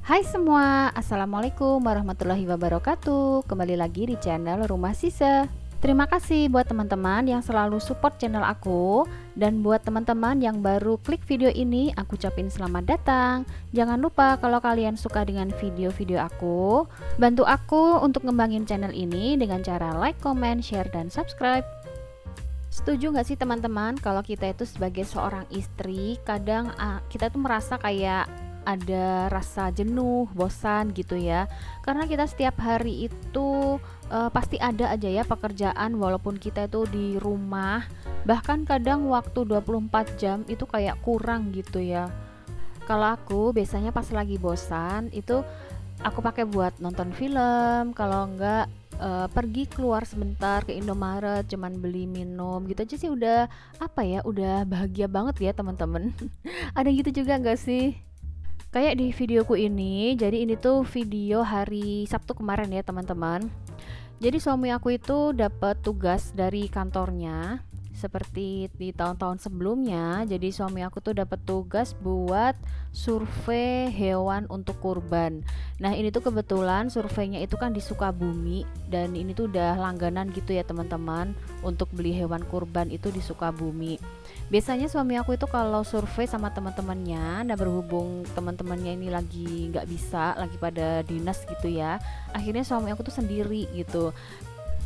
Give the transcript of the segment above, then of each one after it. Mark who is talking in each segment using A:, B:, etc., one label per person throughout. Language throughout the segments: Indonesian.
A: Hai semua, Assalamualaikum warahmatullahi wabarakatuh. Kembali lagi di channel Rumah Sisa. Terima kasih buat teman-teman yang selalu support channel aku. Dan buat teman-teman yang baru klik video ini, aku ucapin selamat datang. Jangan lupa kalau kalian suka dengan video-video aku, bantu aku untuk ngembangin channel ini dengan cara like, comment, share, dan subscribe. Setuju nggak sih teman-teman kalau kita itu sebagai seorang istri kadang kita tuh merasa kayak ada rasa jenuh, bosan gitu ya. Karena kita setiap hari itu pasti ada aja ya pekerjaan walaupun kita itu di rumah. Bahkan kadang waktu 24 jam itu kayak kurang gitu ya. Kalau aku biasanya pas lagi bosan itu aku pakai buat nonton film, kalau enggak pergi keluar sebentar ke Indomaret cuman beli minum gitu aja sih udah apa ya, udah bahagia banget ya teman-teman. Ada gitu juga nggak sih? Kayak di videoku ini, jadi ini tuh video hari Sabtu kemarin ya teman-teman. Jadi suami aku itu dapat tugas dari kantornya seperti di tahun-tahun sebelumnya. Jadi suami aku tuh dapat tugas buat survei hewan untuk kurban. Nah, ini tuh kebetulan surveinya itu kan di Sukabumi dan ini tuh udah langganan gitu ya teman-teman untuk beli hewan kurban itu di Sukabumi. Biasanya suami aku itu kalau survei sama teman-temannya, nah berhubung teman-temannya ini lagi nggak bisa, lagi pada dinas gitu ya, akhirnya suami aku tuh sendiri gitu.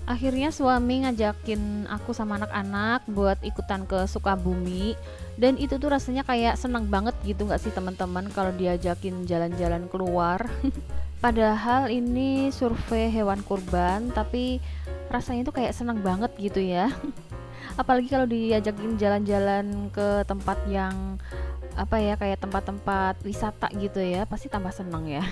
A: Akhirnya suami ngajakin aku sama anak-anak buat ikutan ke Sukabumi dan itu tuh rasanya kayak seneng banget gitu nggak sih teman-teman kalau diajakin jalan-jalan keluar. Padahal ini survei hewan kurban tapi rasanya tuh kayak seneng banget gitu ya. Apalagi kalau diajakin jalan-jalan ke tempat yang apa ya, kayak tempat-tempat wisata gitu ya, pasti tambah seneng ya.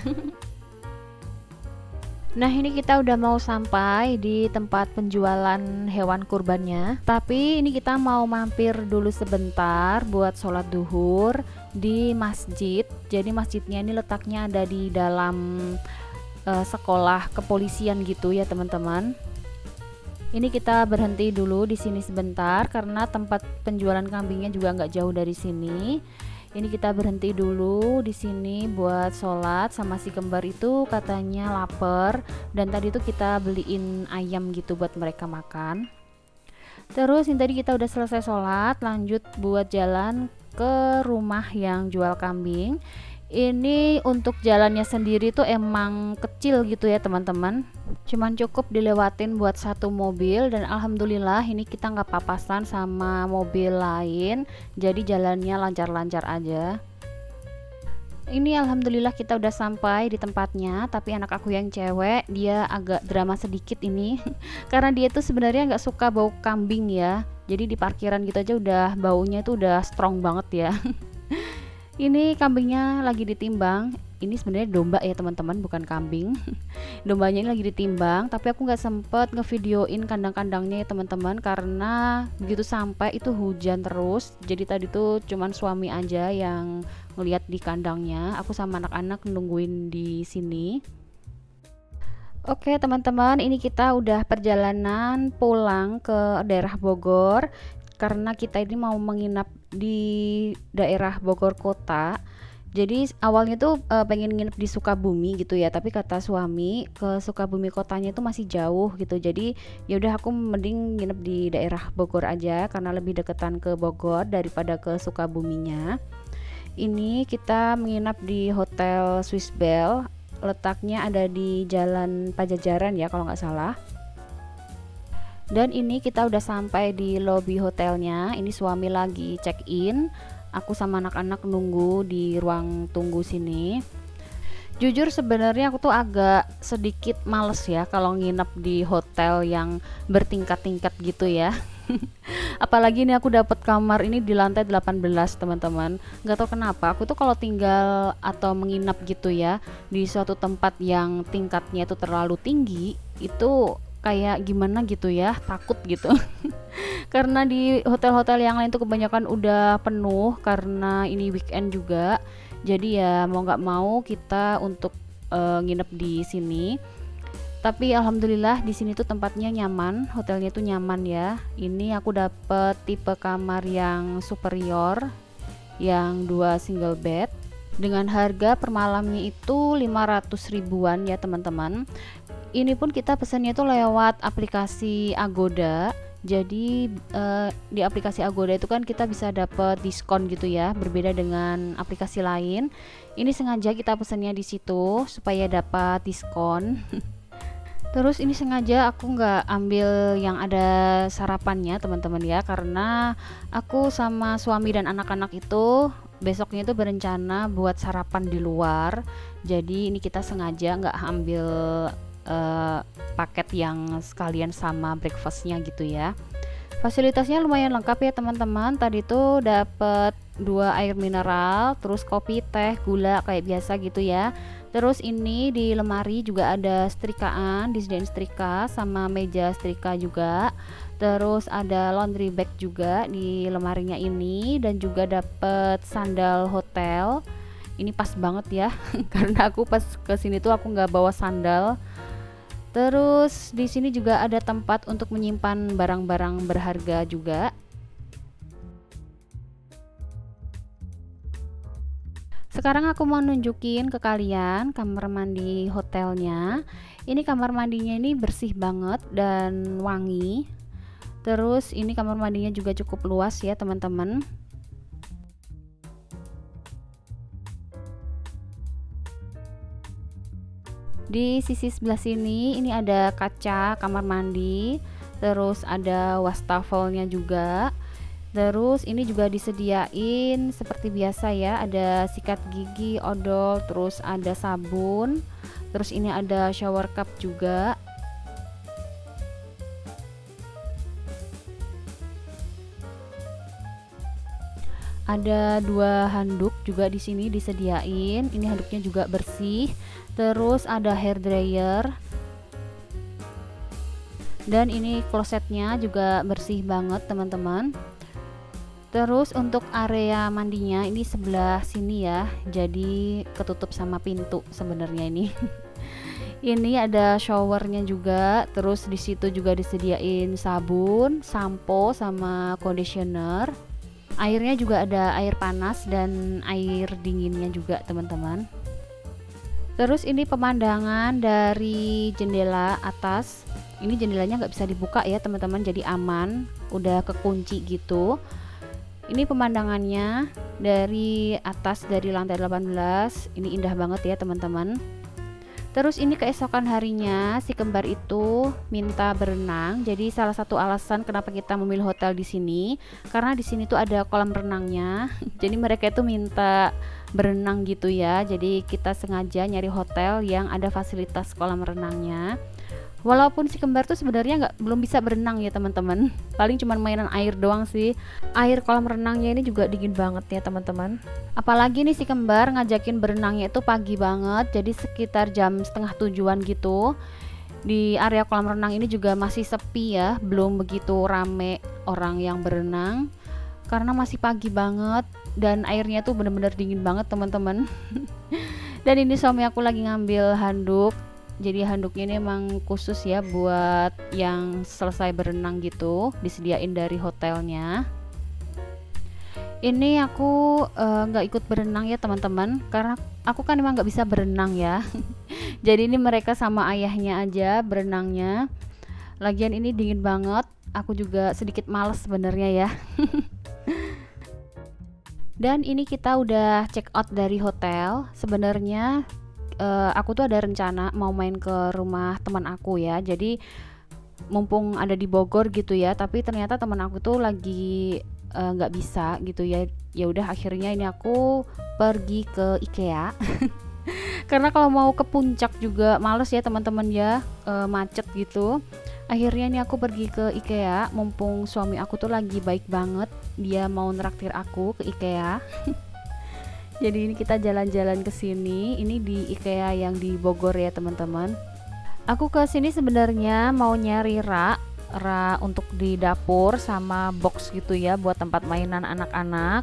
A: Nah, ini kita udah mau sampai di tempat penjualan hewan kurbannya. Tapi ini kita mau mampir dulu sebentar buat sholat duhur di masjid. Jadi masjidnya ini letaknya ada di dalam sekolah kepolisian gitu ya teman-teman. Ini kita berhenti dulu di sini sebentar karena tempat penjualan kambingnya juga nggak jauh dari sini. Ini kita berhenti dulu di sini buat sholat sama si kembar itu katanya lapar dan tadi tuh kita beliin ayam gitu buat mereka makan. Terus ini tadi kita udah selesai sholat, lanjut buat jalan ke rumah yang jual kambing. Ini untuk jalannya sendiri tuh emang kecil gitu ya teman-teman, cuman cukup dilewatin buat satu mobil dan alhamdulillah ini kita nggak papasan sama mobil lain, jadi jalannya lancar-lancar aja. Ini alhamdulillah kita udah sampai di tempatnya, tapi anak aku yang cewek dia agak drama sedikit ini karena dia tuh sebenarnya nggak suka bau kambing ya, jadi di parkiran gitu aja udah baunya tuh udah strong banget ya. Ini kambingnya lagi ditimbang. Ini sebenarnya domba ya teman-teman, bukan kambing. Dombanya ini lagi ditimbang, tapi aku nggak sempet ngevideoin kandang-kandangnya ya teman-teman karena begitu sampai itu hujan terus. Jadi tadi tuh cuman suami aja yang ngeliat di kandangnya. Aku sama anak-anak nungguin di sini. Oke teman-teman, ini kita udah perjalanan pulang ke daerah Bogor karena kita ini mau menginap di daerah Bogor kota. Jadi awalnya tuh pengen nginep di Sukabumi gitu ya, tapi kata suami ke Sukabumi kotanya itu masih jauh gitu. Jadi ya udah aku mending nginep di daerah Bogor aja karena lebih deketan ke Bogor daripada ke Sukabuminya. Ini kita menginap di Hotel Swiss Bell, letaknya ada di Jalan Pajajaran ya kalau nggak salah. Dan ini kita udah sampai di lobi hotelnya. Ini suami lagi check in, aku sama anak-anak nunggu di ruang tunggu sini. Jujur sebenarnya aku tuh agak sedikit males ya kalau nginep di hotel yang bertingkat-tingkat gitu ya. Apalagi ini aku dapat kamar ini di lantai 18 teman-teman. Gak tau kenapa aku tuh kalau tinggal atau menginap gitu ya di suatu tempat yang tingkatnya itu terlalu tinggi, itu kayak gimana gitu ya, takut gitu. Karena di hotel-hotel yang lain tuh kebanyakan udah penuh karena ini weekend juga. Jadi ya mau nggak mau kita untuk nginep di sini. Tapi alhamdulillah di sini tuh tempatnya nyaman, hotelnya tuh nyaman ya. Ini aku dapet tipe kamar yang superior, yang 2 single bed. dengan harga per malamnya itu 500 ribuan ya teman-teman. Ini pun kita pesannya itu lewat aplikasi Agoda. Jadi di aplikasi Agoda itu kan kita bisa dapat diskon gitu ya, berbeda dengan aplikasi lain. Ini sengaja kita pesannya di situ supaya dapat diskon. Terus ini sengaja aku nggak ambil yang ada sarapannya teman-teman ya, karena aku sama suami dan anak-anak itu besoknya itu berencana buat sarapan di luar. Jadi ini kita sengaja nggak ambil paket yang sekalian sama breakfastnya gitu ya. Fasilitasnya lumayan lengkap ya teman-teman. Tadi tuh dapat 2 air mineral, terus kopi, teh, gula kayak biasa gitu ya. Terus ini di lemari juga ada setrikaan, disediain setrika sama meja setrika juga. Terus ada laundry bag juga di lemarinya ini, dan juga dapat sandal hotel. Ini pas banget ya karena aku pas kesini tuh aku nggak bawa sandal. Terus di sini juga ada tempat untuk menyimpan barang-barang berharga juga. Sekarang aku mau nunjukin ke kalian kamar mandi hotelnya. Ini kamar mandinya ini bersih banget dan wangi. Terus ini kamar mandinya juga cukup luas ya teman-teman. Di sisi sebelah sini ini ada kaca kamar mandi, terus ada wastafelnya juga. Terus ini juga disediain seperti biasa ya, ada sikat gigi, odol, terus ada sabun. Terus ini ada shower cup juga. Ada 2 handuk juga di sini disediain. Ini handuknya juga bersih. Terus ada hair dryer. Dan ini klosetnya juga bersih banget teman-teman. Terus untuk area mandinya ini sebelah sini ya. Jadi ketutup sama pintu sebenarnya ini. Ini ada showernya juga. Terus di situ juga disediain sabun, sampo sama conditioner. Airnya juga ada air panas dan air dinginnya juga teman-teman. Terus ini pemandangan dari jendela atas. Ini jendelanya nggak bisa dibuka ya teman-teman, jadi aman, udah kekunci gitu. Ini pemandangannya dari atas, dari lantai 18. Ini indah banget ya teman-teman. Terus ini keesokan harinya si kembar itu minta berenang. Jadi salah satu alasan kenapa kita memilih hotel di sini karena di sini tuh ada kolam renangnya. Jadi mereka itu minta berenang gitu ya. Jadi kita sengaja nyari hotel yang ada fasilitas kolam renangnya. Walaupun si kembar tuh sebenarnya belum bisa berenang ya teman-teman. Paling cuma mainan air doang sih. Air kolam renangnya ini juga dingin banget ya teman-teman. Apalagi nih si kembar ngajakin berenangnya itu pagi banget. Jadi sekitar jam setengah 7-an gitu. Di area kolam renang ini juga masih sepi ya, belum begitu rame orang yang berenang. Karena masih pagi banget dan airnya tuh bener-bener dingin banget teman-teman. Dan ini suami aku lagi ngambil handuk. Jadi handuknya ini emang khusus ya buat yang selesai berenang gitu, disediain dari hotelnya. Ini aku nggak ikut berenang ya teman-teman, karena aku kan emang nggak bisa berenang ya. Jadi ini mereka sama ayahnya aja berenangnya. Lagian ini dingin banget, aku juga sedikit males sebenarnya ya. Dan ini kita udah check out dari hotel. Sebenarnya aku tuh ada rencana mau main ke rumah teman aku ya. Jadi mumpung ada di Bogor gitu ya, tapi ternyata teman aku tuh lagi nggak bisa gitu ya. Ya udah akhirnya ini aku pergi ke IKEA. Karena kalau mau ke puncak juga males ya teman-teman ya, macet gitu. Akhirnya ini aku pergi ke IKEA, mumpung suami aku tuh lagi baik banget, dia mau nraktir aku ke IKEA. Jadi ini kita jalan-jalan ke sini. Ini di IKEA yang di Bogor ya teman-teman. Aku ke sini sebenarnya mau nyari rak untuk di dapur sama box gitu ya buat tempat mainan anak-anak.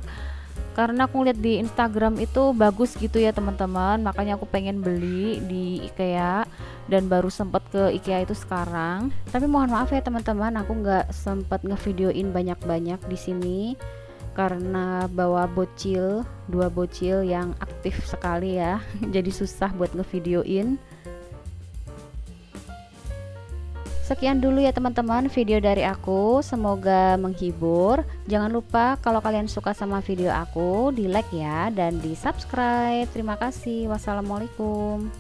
A: Karena aku lihat di Instagram itu bagus gitu ya teman-teman. Makanya aku pengen beli di IKEA dan baru sempat ke IKEA itu sekarang. Tapi mohon maaf ya teman-teman, aku nggak sempat ngevideoin banyak-banyak di sini. karena bawa bocil, dua bocil yang aktif sekali ya. Jadi susah buat ngevideoin. Sekian dulu ya teman-teman video dari aku, semoga menghibur. Jangan lupa kalau kalian suka sama video aku, di like ya dan di subscribe. Terima kasih. Wassalamualaikum.